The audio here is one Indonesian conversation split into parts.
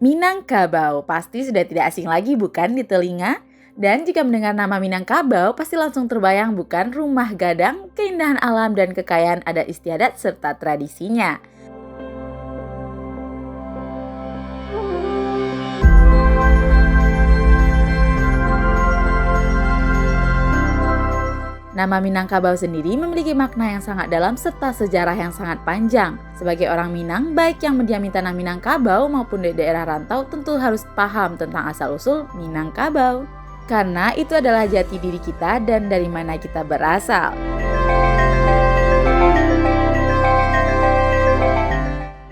Minangkabau pasti sudah tidak asing lagi bukan di telinga? Dan jika mendengar nama Minangkabau pasti langsung terbayang bukan rumah gadang, keindahan alam dan kekayaan adat istiadat serta tradisinya. Nama Minangkabau sendiri memiliki makna yang sangat dalam serta sejarah yang sangat panjang. Sebagai orang Minang, baik yang mendiami tanah Minangkabau maupun di daerah rantau tentu harus paham tentang asal-usul Minangkabau. Karena itu adalah jati diri kita dan dari mana kita berasal.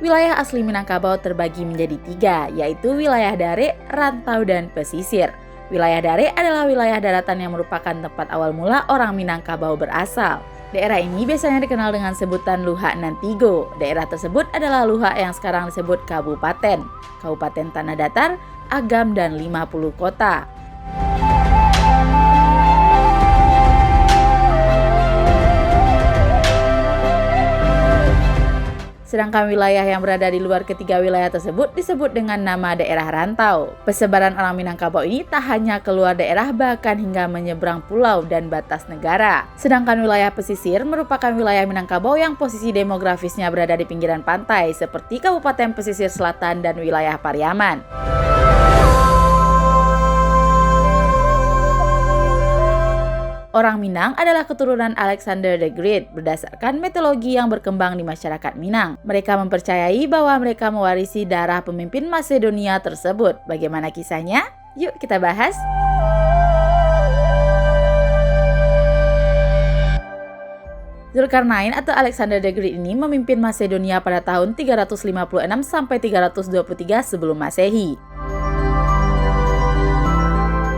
Wilayah asli Minangkabau terbagi menjadi 3, yaitu wilayah Dare, rantau, dan pesisir. Wilayah Dare adalah wilayah daratan yang merupakan tempat awal mula orang Minangkabau berasal. Daerah ini biasanya dikenal dengan sebutan Luhak Nantigo. Daerah tersebut adalah Luhak yang sekarang disebut Kabupaten Tanah Datar, Agam, dan 50 kota. Sedangkan wilayah yang berada di luar ketiga wilayah tersebut disebut dengan nama daerah rantau. Persebaran orang Minangkabau ini tak hanya keluar daerah bahkan hingga menyeberang pulau dan batas negara. Sedangkan wilayah pesisir merupakan wilayah Minangkabau yang posisi demografisnya berada di pinggiran pantai seperti Kabupaten Pesisir Selatan dan wilayah Pariaman. Orang Minang adalah keturunan Alexander the Great berdasarkan mitologi yang berkembang di masyarakat Minang. Mereka mempercayai bahwa mereka mewarisi darah pemimpin Macedonia tersebut. Bagaimana kisahnya? Yuk kita bahas. Zulkarnain atau Alexander the Great ini memimpin Macedonia pada tahun 356 sampai 323 sebelum Masehi.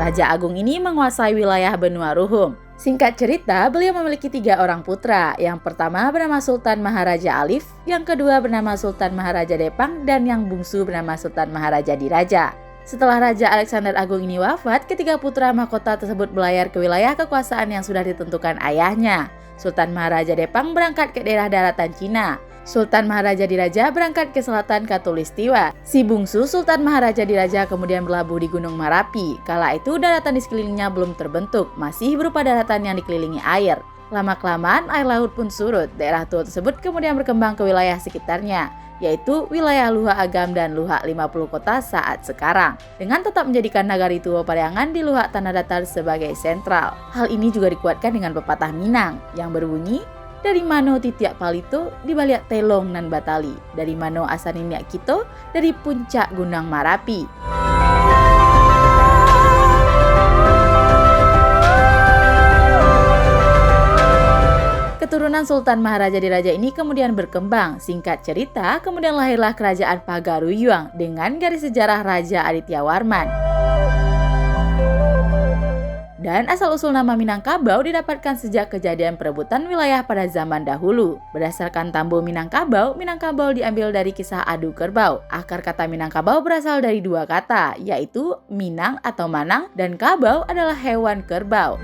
Raja Agung ini menguasai wilayah benua Ruhum. Singkat cerita, beliau memiliki 3 orang putra. Yang pertama bernama Sultan Maharaja Alif, yang kedua bernama Sultan Maharaja Depang, dan yang bungsu bernama Sultan Maharaja Diraja. Setelah Raja Alexander Agung ini wafat, ketiga putra mahkota tersebut berlayar ke wilayah kekuasaan yang sudah ditentukan ayahnya. Sultan Maharaja Depang berangkat ke daerah daratan Cina. Sultan Maharaja Diraja berangkat ke selatan Katulistiwa. Si bungsu Sultan Maharaja Diraja kemudian berlabuh di Gunung Marapi. Kala itu daratan di sekelilingnya belum terbentuk, masih berupa daratan yang dikelilingi air. Lama-kelamaan air laut pun surut. Daerah tua tersebut kemudian berkembang ke wilayah sekitarnya, yaitu wilayah Luhak Agam dan Luhak 50 kota saat sekarang, dengan tetap menjadikan Nagari Tua Pariangan di Luhak Tanah Datar sebagai sentral. Hal ini juga dikuatkan dengan pepatah Minang yang berbunyi, dari mano titiak palito, di baliak telong nan batali. Dari mano asaninya kito, dari puncak Gunung Marapi. Keturunan Sultan Maharaja Diraja ini kemudian berkembang. Singkat cerita, kemudian lahirlah kerajaan Pagaruyuang dengan garis sejarah Raja Aditya Warman. Dan asal-usul nama Minangkabau didapatkan sejak kejadian perebutan wilayah pada zaman dahulu. Berdasarkan Tambo Minangkabau, Minangkabau diambil dari kisah adu kerbau. Akar kata Minangkabau berasal dari 2 kata, yaitu Minang atau Manang, dan Kabau adalah hewan kerbau.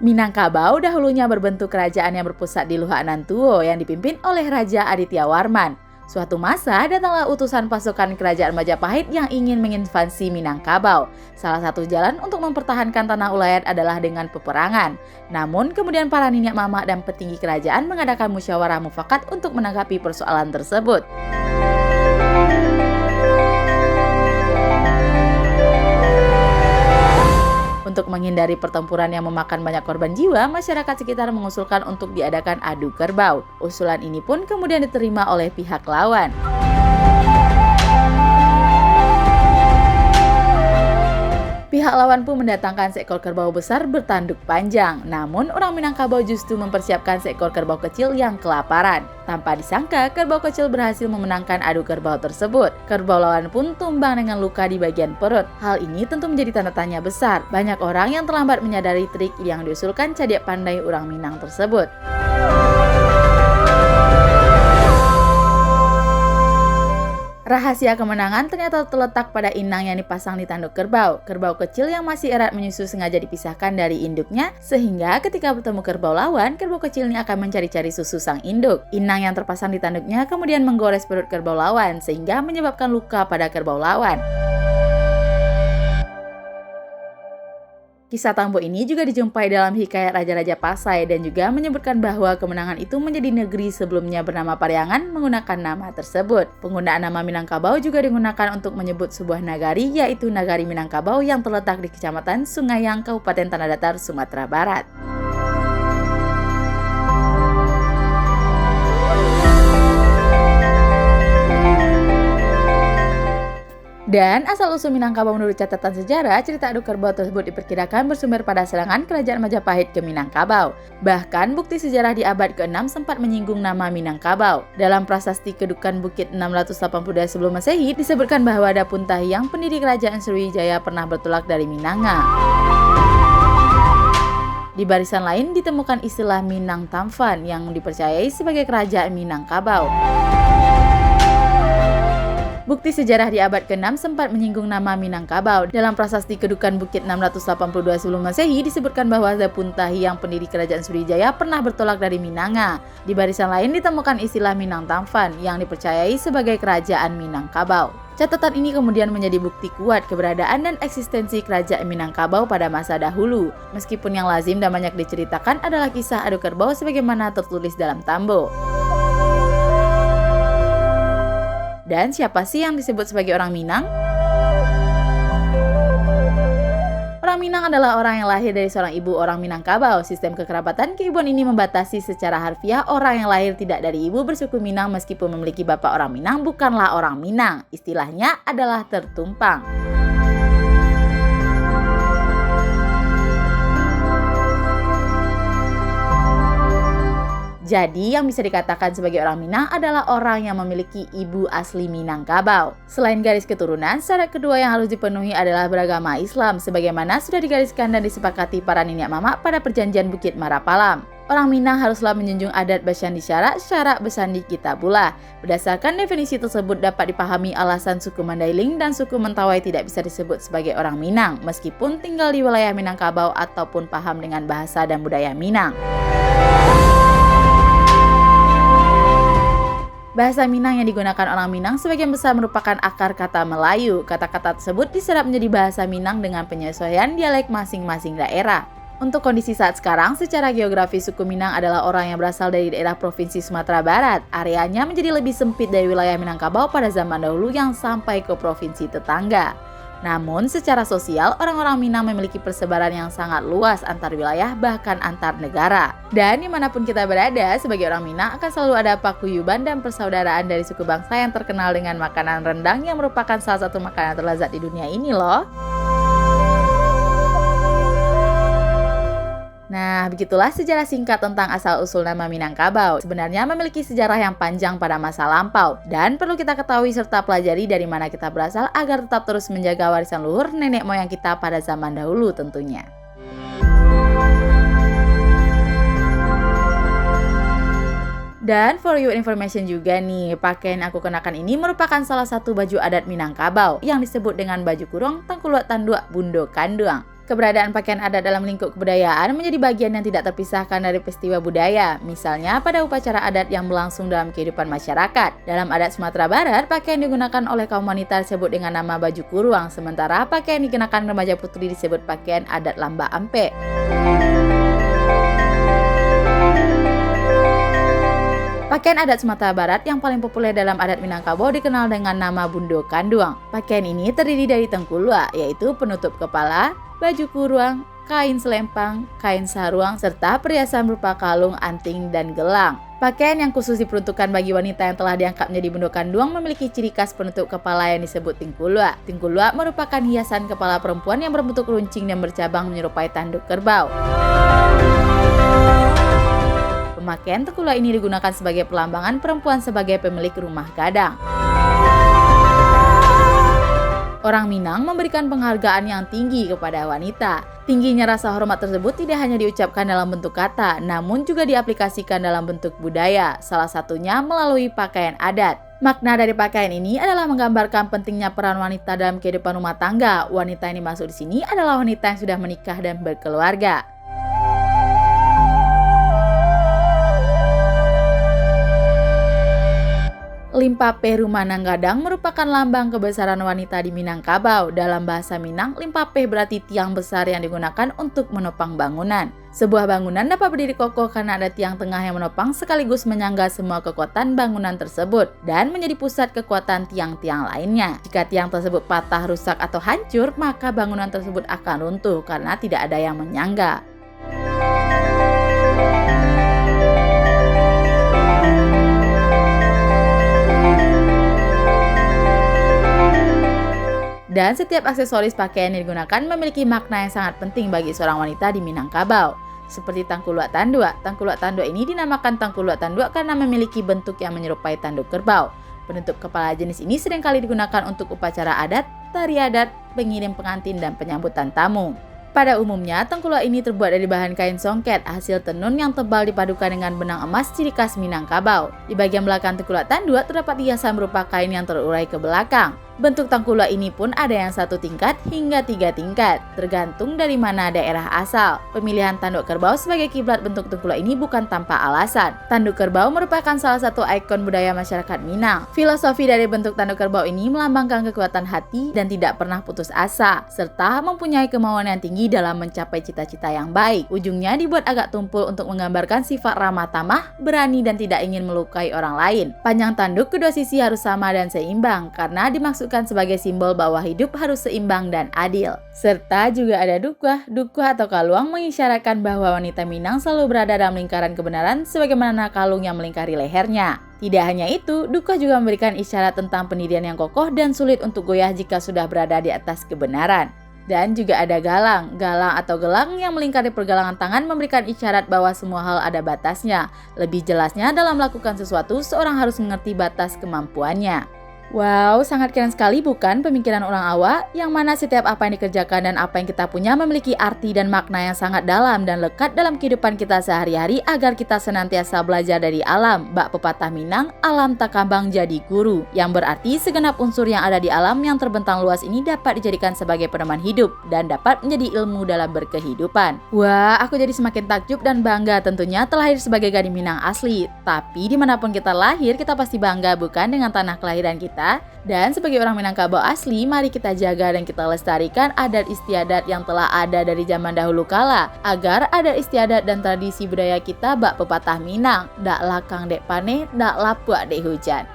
Minangkabau dahulunya berbentuk kerajaan yang berpusat di Luhak Nantuo yang dipimpin oleh Raja Aditya Warman. Suatu masa datanglah utusan pasukan kerajaan Majapahit yang ingin menginvasi Minangkabau. Salah satu jalan untuk mempertahankan tanah Ulayat adalah dengan peperangan. Namun kemudian para ninyak mamak dan petinggi kerajaan mengadakan musyawarah mufakat untuk menanggapi persoalan tersebut. Untuk menghindari pertempuran yang memakan banyak korban jiwa, masyarakat sekitar mengusulkan untuk diadakan adu kerbau. Usulan ini pun kemudian diterima oleh pihak lawan. Pihak lawan pun mendatangkan seekor kerbau besar bertanduk panjang. Namun orang Minangkabau justru mempersiapkan seekor kerbau kecil yang kelaparan. Tanpa disangka, kerbau kecil berhasil memenangkan adu kerbau tersebut. Kerbau lawan pun tumbang dengan luka di bagian perut. Hal ini tentu menjadi tanda tanya besar. Banyak orang yang terlambat menyadari trik yang diusulkan Cadiak Pandai orang Minang tersebut. Rahasia kemenangan ternyata terletak pada inang yang dipasang di tanduk kerbau. Kerbau kecil yang masih erat menyusu sengaja dipisahkan dari induknya, sehingga ketika bertemu kerbau lawan, kerbau kecil ini akan mencari-cari susu sang induk. Inang yang terpasang di tanduknya kemudian menggores perut kerbau lawan, sehingga menyebabkan luka pada kerbau lawan. Kisah Tambo ini juga dijumpai dalam hikayat Raja-Raja Pasai dan juga menyebutkan bahwa kemenangan itu menjadi negeri sebelumnya bernama Pariangan menggunakan nama tersebut. Penggunaan nama Minangkabau juga digunakan untuk menyebut sebuah nagari, yaitu Nagari Minangkabau yang terletak di Kecamatan Sungaiang, Kabupaten Tanah Datar, Sumatera Barat. Dan asal-usul Minangkabau menurut catatan sejarah, cerita adu kerbau tersebut diperkirakan bersumber pada serangan Kerajaan Majapahit ke Minangkabau. Bahkan bukti sejarah di abad ke-6 sempat menyinggung nama Minangkabau. Dalam prasasti Kedukan Bukit 682 sebelum Masehi disebutkan bahwa ada Puntahiang, pendiri Kerajaan Sriwijaya, pernah bertolak dari Minanga. Di barisan lain ditemukan istilah Minang Tamfan yang dipercayai sebagai kerajaan Minangkabau. Bukti sejarah di abad ke-6 sempat menyinggung nama Minangkabau. Dalam prasasti Kedukan Bukit 682 sebelum Masehi disebutkan bahwa ada Puntahiang, pendiri Kerajaan Sriwijaya, pernah bertolak dari Minanga. Di barisan lain ditemukan istilah Minang Tamfan yang dipercayai sebagai kerajaan Minangkabau. Catatan ini kemudian menjadi bukti kuat keberadaan dan eksistensi kerajaan Minangkabau pada masa dahulu. Meskipun yang lazim dan banyak diceritakan adalah kisah adu kerbau sebagaimana tertulis dalam Tambo. Dan siapa sih yang disebut sebagai orang Minang? Orang Minang adalah orang yang lahir dari seorang ibu orang Minangkabau. Sistem kekerabatan keibuan ini membatasi secara harfiah orang yang lahir tidak dari ibu bersuku Minang meskipun memiliki bapak orang Minang bukanlah orang Minang. Istilahnya adalah tertumpang. Jadi yang bisa dikatakan sebagai orang Minang adalah orang yang memiliki ibu asli Minangkabau. Selain garis keturunan, syarat kedua yang harus dipenuhi adalah beragama Islam, sebagaimana sudah digariskan dan disepakati para nenek mama pada perjanjian Bukit Marapalam. Orang Minang haruslah menjunjung adat Basyandi syarak Besandi Kitabullah. Berdasarkan definisi tersebut dapat dipahami alasan suku Mandailing dan suku Mentawai tidak bisa disebut sebagai orang Minang, meskipun tinggal di wilayah Minangkabau ataupun paham dengan bahasa dan budaya Minang. Bahasa Minang yang digunakan orang Minang sebagian besar merupakan akar kata Melayu. Kata-kata tersebut diserap menjadi bahasa Minang dengan penyesuaian dialek masing-masing daerah. Untuk kondisi saat sekarang, secara geografis suku Minang adalah orang yang berasal dari daerah Provinsi Sumatera Barat. Areanya menjadi lebih sempit dari wilayah Minangkabau pada zaman dahulu yang sampai ke provinsi tetangga. Namun, secara sosial, orang-orang Minang memiliki persebaran yang sangat luas antar wilayah bahkan antar negara. Dan dimanapun kita berada, sebagai orang Minang akan selalu ada paguyuban dan persaudaraan dari suku bangsa yang terkenal dengan makanan rendang yang merupakan salah satu makanan terlezat di dunia ini loh. Nah, begitulah sejarah singkat tentang asal-usul nama Minangkabau. Sebenarnya memiliki sejarah yang panjang pada masa lampau, dan perlu kita ketahui serta pelajari dari mana kita berasal agar tetap terus menjaga warisan luhur nenek moyang kita pada zaman dahulu tentunya. Dan for your information juga nih, pakaian yang aku kenakan ini merupakan salah satu baju adat Minangkabau yang disebut dengan baju kurung Tangkuluak Tanduak Bundo Kanduang. Keberadaan pakaian adat dalam lingkup kebudayaan menjadi bagian yang tidak terpisahkan dari peristiwa budaya. Misalnya pada upacara adat yang berlangsung dalam kehidupan masyarakat. Dalam adat Sumatera Barat, pakaian digunakan oleh kaum wanita disebut dengan nama baju kuruang, sementara pakaian dikenakan remaja putri disebut pakaian adat Lamba Ampe. Pakaian adat Sumatera Barat yang paling populer dalam adat Minangkabau dikenal dengan nama Bundo Kanduang. Pakaian ini terdiri dari tengkulua, yaitu penutup kepala, baju kuruang, kain selempang, kain saruang, serta perhiasan berupa kalung, anting, dan gelang. Pakaian yang khusus diperuntukkan bagi wanita yang telah diangkat menjadi Bundo Kanduang memiliki ciri khas penutup kepala yang disebut tingkulua. Tingkulua merupakan hiasan kepala perempuan yang berbentuk runcing dan bercabang menyerupai tanduk kerbau. Pemakaian tengkulua ini digunakan sebagai pelambangan perempuan sebagai pemilik rumah gadang. Orang Minang memberikan penghargaan yang tinggi kepada wanita. Tingginya rasa hormat tersebut tidak hanya diucapkan dalam bentuk kata, namun juga diaplikasikan dalam bentuk budaya, salah satunya melalui pakaian adat. Makna dari pakaian ini adalah menggambarkan pentingnya peran wanita dalam kehidupan rumah tangga. Wanita yang dimaksud di sini adalah wanita yang sudah menikah dan berkeluarga. Limpapeh Rumah Nanggadang merupakan lambang kebesaran wanita di Minangkabau. Dalam bahasa Minang, limpapeh berarti tiang besar yang digunakan untuk menopang bangunan. Sebuah bangunan dapat berdiri kokoh karena ada tiang tengah yang menopang sekaligus menyangga semua kekuatan bangunan tersebut dan menjadi pusat kekuatan tiang-tiang lainnya. Jika tiang tersebut patah, rusak, atau hancur, maka bangunan tersebut akan runtuh karena tidak ada yang menyangga. Dan setiap aksesoris pakaian yang digunakan memiliki makna yang sangat penting bagi seorang wanita di Minangkabau. Seperti tangkulak tanduk. Tangkulak tanduk ini dinamakan tangkulak tanduk karena memiliki bentuk yang menyerupai tanduk kerbau. Penutup kepala jenis ini seringkali digunakan untuk upacara adat, tari adat, pengirim pengantin, dan penyambutan tamu. Pada umumnya, tengkulak ini terbuat dari bahan kain songket, hasil tenun yang tebal dipadukan dengan benang emas ciri khas Minangkabau. Di bagian belakang tengkulak tanduk terdapat hiasan berupa kain yang terurai ke belakang. Bentuk tangkulak ini pun ada yang 1 tingkat hingga 3 tingkat, tergantung dari mana daerah asal. Pemilihan tanduk kerbau sebagai kiblat bentuk tangkulak ini bukan tanpa alasan. Tanduk kerbau merupakan salah satu ikon budaya masyarakat Minang. Filosofi dari bentuk tanduk kerbau ini melambangkan kekuatan hati dan tidak pernah putus asa, serta mempunyai kemauan yang tinggi dalam mencapai cita-cita yang baik. Ujungnya dibuat agak tumpul untuk menggambarkan sifat ramah tamah, berani, dan tidak ingin melukai orang lain. Panjang tanduk kedua sisi harus sama dan seimbang, karena dimaksudkan sebagai simbol bahwa hidup harus seimbang dan adil. Serta juga ada dukuh. Dukuh atau kaluang mengisyaratkan bahwa wanita Minang selalu berada dalam lingkaran kebenaran sebagaimana kalung yang melingkari lehernya. Tidak hanya itu, dukuh juga memberikan isyarat tentang pendirian yang kokoh dan sulit untuk goyah jika sudah berada di atas kebenaran. Dan juga ada galang. Galang atau gelang yang melingkari pergelangan tangan memberikan isyarat bahwa semua hal ada batasnya. Lebih jelasnya, dalam melakukan sesuatu, seorang harus mengerti batas kemampuannya. Wow, sangat keren sekali bukan pemikiran orang awak, yang mana setiap apa yang dikerjakan dan apa yang kita punya memiliki arti dan makna yang sangat dalam dan lekat dalam kehidupan kita sehari-hari agar kita senantiasa belajar dari alam. Bak pepatah Minang, alam tak kambang jadi guru, yang berarti segenap unsur yang ada di alam yang terbentang luas ini dapat dijadikan sebagai pedoman hidup dan dapat menjadi ilmu dalam berkehidupan. Wah, aku jadi semakin takjub dan bangga tentunya telah lahir sebagai gadis Minang asli. Tapi dimanapun kita lahir, kita pasti bangga bukan dengan tanah kelahiran kita. Dan sebagai orang Minangkabau asli, mari kita jaga dan kita lestarikan adat istiadat yang telah ada dari zaman dahulu kala, agar adat istiadat dan tradisi budaya kita bak pepatah Minang, dak lakang dek paneh, dak lapuak dek hujan.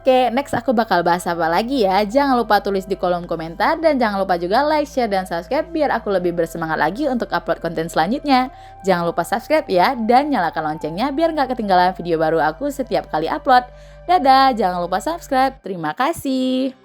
Oke, next aku bakal bahas apa lagi ya? Jangan lupa tulis di kolom komentar dan jangan lupa juga like, share, dan subscribe biar aku lebih bersemangat lagi untuk upload konten selanjutnya. Jangan lupa subscribe ya dan nyalakan loncengnya biar nggak ketinggalan video baru aku setiap kali upload. Dadah, jangan lupa subscribe. Terima kasih.